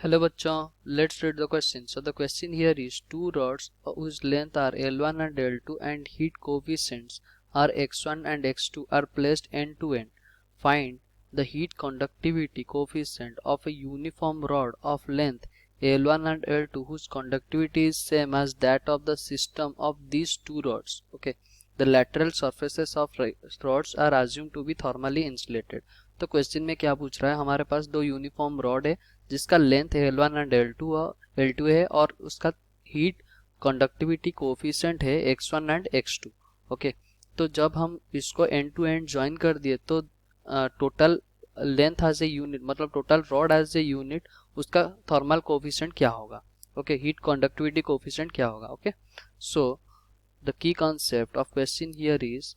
Hello bachcho, let's read the question. So the question here is two rods whose length are L1 and L2 and heat coefficients are x1 and x2 are placed end to end. Find the heat conductivity coefficient of a uniform rod of length L1 and L2 whose conductivity is same as that of the system of these two rods. Okay, the lateral surfaces of rods are assumed to be thermally insulated. तो question में क्या पूछ रहा है, हमारे पास दो uniform rod है जिसका लेंथ L1 एंड L2 है और उसका हीट कंडक्टिविटी कोफिशिएंट है x1 एंड x2. ओके, तो जब हम इसको एंड टू एंड ज्वाइन कर दिए तो total length as a unit मतलब total rod as a unit उसका थर्मल कोफिशिएंट क्या होगा. ओके, हीट कंडक्टिविटी कोफिशिएंट क्या होगा. Okay, so the key concept of question here is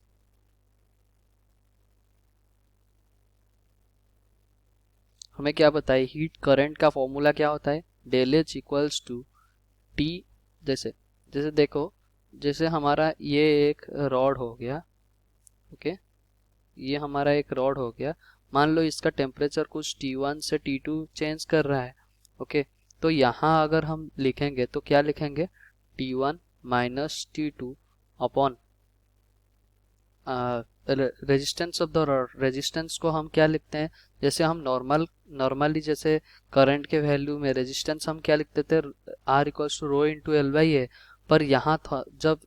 हमें क्या बताए, हीट करंट का फॉर्मूला क्या होता है, del H equals to T. जैसे जैसे देखो, जैसे हमारा ये एक रॉड हो गया. ओके, ये हमारा एक रॉड हो गया. मान लो इसका टेम्परेचर कुछ T1 से T2 चेंज कर रहा है. ओके, तो यहाँ अगर हम लिखेंगे तो क्या लिखेंगे, T1 minus T2 upon resistance of the rod. Resistance को हम क्या लिखते हैं, जैसे हम नॉर्मली जैसे करंट के वैल्यू में रेजिस्टेंस हम क्या लिखते थे, R equals to rho into l by a. पर यहाँ जब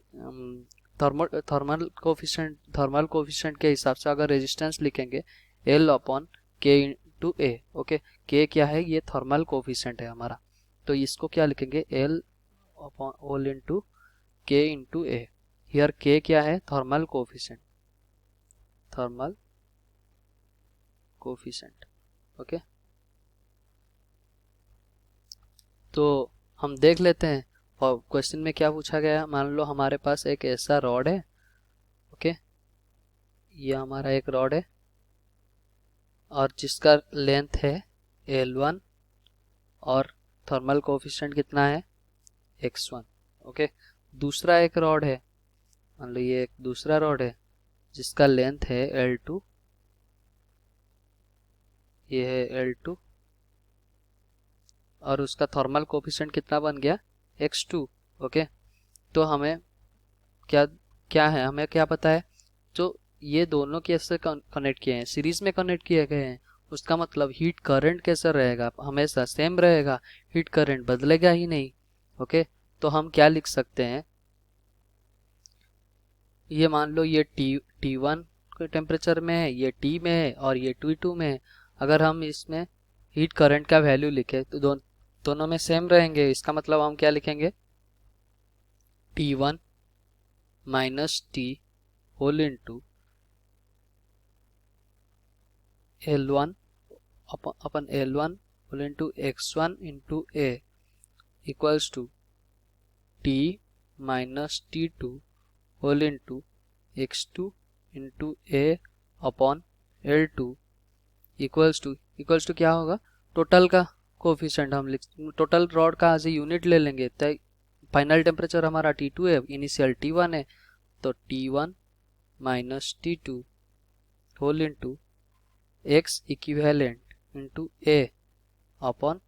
थर्मल कोफिशिएंट के हिसाब से अगर रेजिस्टेंस लिखेंगे L अपॉन के इंटू ए. ओके, के क्या है, ये थर्मल कोफिशिएंट है हमारा, तो इसको क्या लिखेंगे, L अपॉन ओल इंटू के इंटू ए. हियर के क्या है, थर्मल कोफिशिएंट. ओके, तो हम देख लेते हैं और क्वेश्चन में क्या पूछा गया है. मान लो हमारे पास एक ऐसा रॉड है. ओके, ये हमारा एक रॉड है और जिसका लेंथ है L1 और थर्मल कोफिशिएंट कितना है, x1. ओके, दूसरा एक रॉड है, मान लो ये एक दूसरा रॉड है जिसका लेंथ है L2, ये है L2 और उसका थर्मल कोफिशिएंट कितना बन गया, x2. ओके, तो हमें क्या क्या है, हमें क्या पता है, जो ये दोनों कैसे कनेक्ट किए हैं, सीरीज में कनेक्ट किए गए हैं. उसका मतलब हीट करंट कैसा रहेगा, हमेशा सेम रहेगा, हीट करंट बदलेगा ही नहीं. ओके, तो हम क्या लिख सकते हैं, ये मान लो ये T1 के टेम्परेचर में है, ये T में है और ये T2 में है. अगर हम इसमें हीट करंट का वैल्यू लिखे तो दोनों में सेम रहेंगे. इसका मतलब हम क्या लिखेंगे, T1 minus T whole into L1 upon L1 whole into x1 into A equals to T minus T2 whole into x2 into A upon L2 equals to क्या होगा, टोटल का कोफिशिएंट हम टोटल रॉड का as a unit ले लेंगे. तो final temperature हमारा T2 है, इनिशियल T1 है, तो T1 minus T2 whole into x equivalent into A upon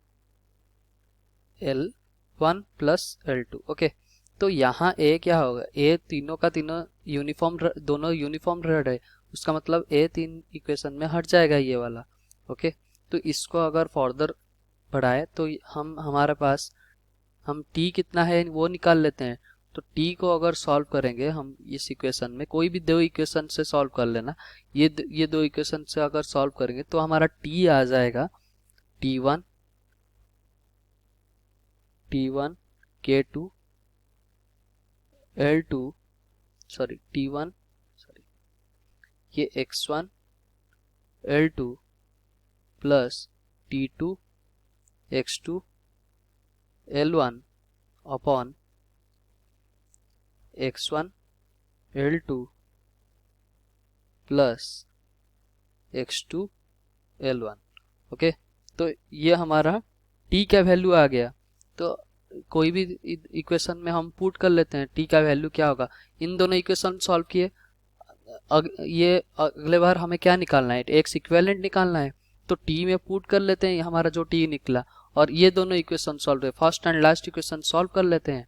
L1 plus L2. Okay, तो यहाँ A क्या होगा, A तीनों का तीनों यूनिफॉर्म, दोनों यूनिफॉर्म रॉड है, उसका मतलब A तीन इक्वेशन में हट जाएगा ये वाला. ओके, तो इसको अगर फर्दर बढ़ाए तो हमारे पास हम T कितना है वो निकाल लेते हैं. तो T को अगर सॉल्व करेंगे हम इस इक्वेशन में, कोई भी दो इक्वेशन से सॉल्व कर लेना, ये दो इक्वेशन से अगर सॉल्व करेंगे तो हमारा T आ जाएगा T1 K2 L2 sorry T1 sorry ये x1 L2 plus T2 x2 L1 upon x1 L2 plus x2 L1. Okay, तो ये हमारा T का वैल्यू आ गया. तो कोई भी इक्वेशन में हम पुट कर लेते हैं T का वैल्यू क्या होगा. इन दोनों इक्वेशन सॉल्व किए, ये अगले बार हमें क्या निकालना है, एक्स इक्विवेलेंट निकालना है. तो T में पुट कर लेते हैं, हमारा जो T निकला, और ये दोनों इक्वेशन सॉल्व है, first and last equation solve कर लेते हैं।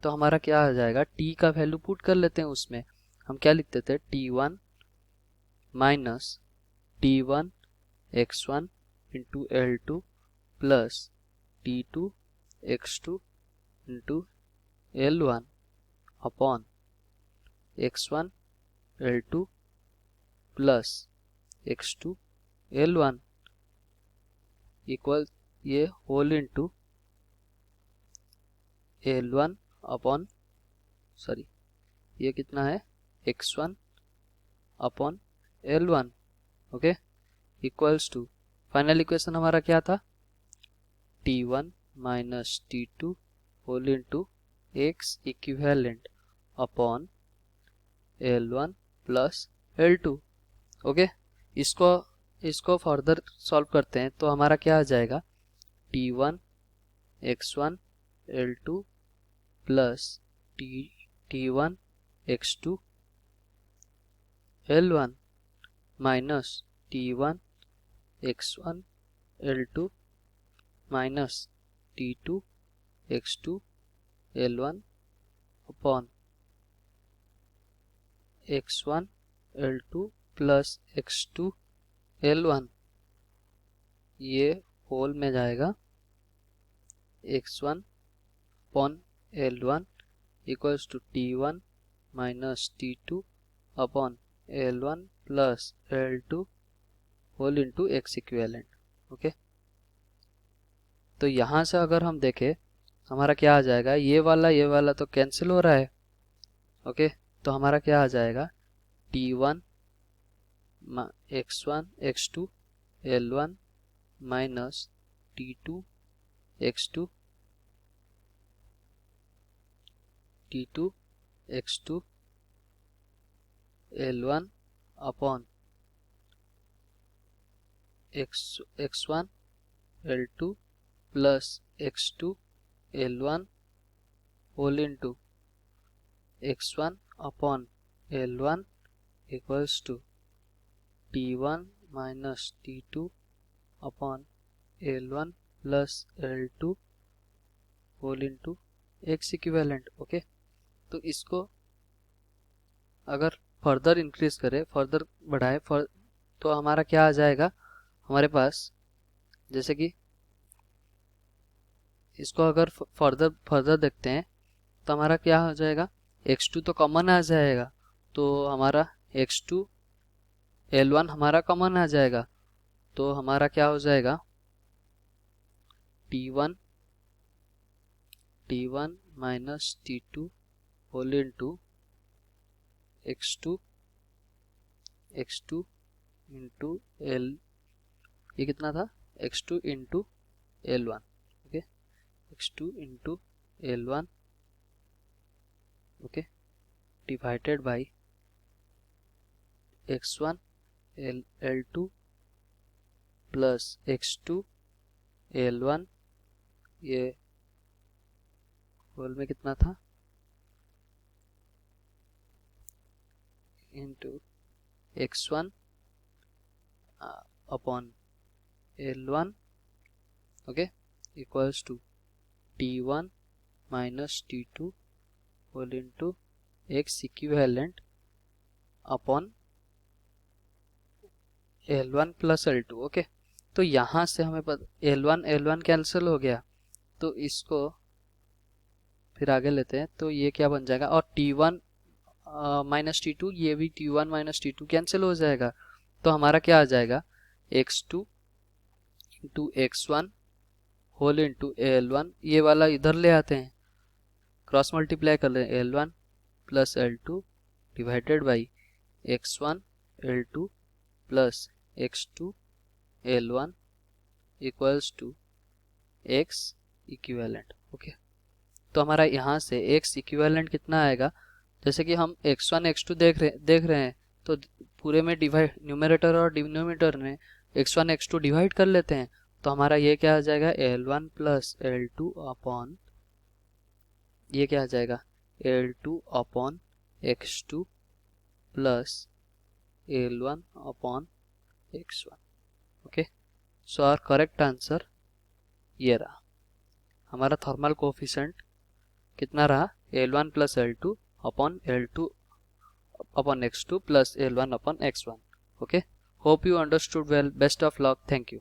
तो हमारा क्या आ जाएगा, टी का वैल्यू पुट कर लेते हैं उसमें। हम क्या लिखते थे, T1 minus T1 x1 into L2 plus T2 x2 into L1 upon x1 L2 plus x2 L1 equal ये whole into L1 upon sorry ये कितना है x1 upon L1 okay equals to final equation हमारा क्या था, T1 minus T2 whole into x equivalent upon L1 plus L2 okay. इसको further solve करते हैं तो हमारा क्या आ जाएगा, T1 x1 L2 plus T1 x2 L1 minus T1 x1 L2 minus T2 x2 L1 upon x1 L2 plus x2 L1 ये whole में जाएगा x1 upon L1 equals to T1 minus T2 upon L1 plus L2 whole into x equivalent okay. तो यहाँ से अगर हम देखें हमारा क्या आ जाएगा, ये वाला तो कैंसिल हो रहा है ओके। तो हमारा क्या आ जाएगा, T1 x1 x2 L1 minus T2 x2 x2 L1 upon x1 L2 plus x2 L1 whole into x1 upon L1 equals to T1 minus T2 upon L1 plus L2 whole into x equivalent okay. तो इसको अगर further increase करें, further बढ़ाए तो हमारा क्या आ जाएगा, हमारे पास जैसे कि इसको अगर फर्दर देखते हैं तो हमारा क्या हो जाएगा, x2 तो कॉमन आ जाएगा तो हमारा x2 L1 हमारा कॉमन आ जाएगा तो हमारा क्या हो जाएगा, T1 minus T2 whole into x2 into L ये कितना था, x2 into L1 okay, x2 into L1 okay divided by x1 L2 plus x2 L1 ये होल में कितना था into x1 upon L1 okay equals to T1 minus T2 whole into x equivalent upon L1 plus L2 okay. तो यहाँ से हमें L1 cancel हो गया तो इसको फिर आगे लेते हैं तो ये क्या बन जाएगा, और T1 माइनस T2 ये भी T1 माइनस T2 कैंसिल हो जाएगा तो हमारा क्या आ जाएगा, x2 into x1 whole into L1 ये वाला इधर ले आते हैं, क्रॉस मल्टीप्लाई कर लें L1 plus L2 divided by x1 L2 plus x2 L1 equals to x equivalent okay. तो हमारा यहाँ से x इक्विवेलेंट कितना आएगा, जैसे कि हम x1 x2 देख रहे हैं तो पूरे में डिवाइड न्यूमरेटर और डिनोमिनेटर में x1 x2 डिवाइड कर लेते हैं तो हमारा ये क्या आ जाएगा, L1 प्लस L2 अपॉन ये क्या आ जाएगा L2 upon x2 plus L1 upon x1 okay. So our correct answer ये रहा हमारा थर्मल कोफिशिएंट कितना रहा, L1 plus L2 upon L2 upon x2 plus L1 upon x1. Okay, hope you understood well. Best of luck. Thank you.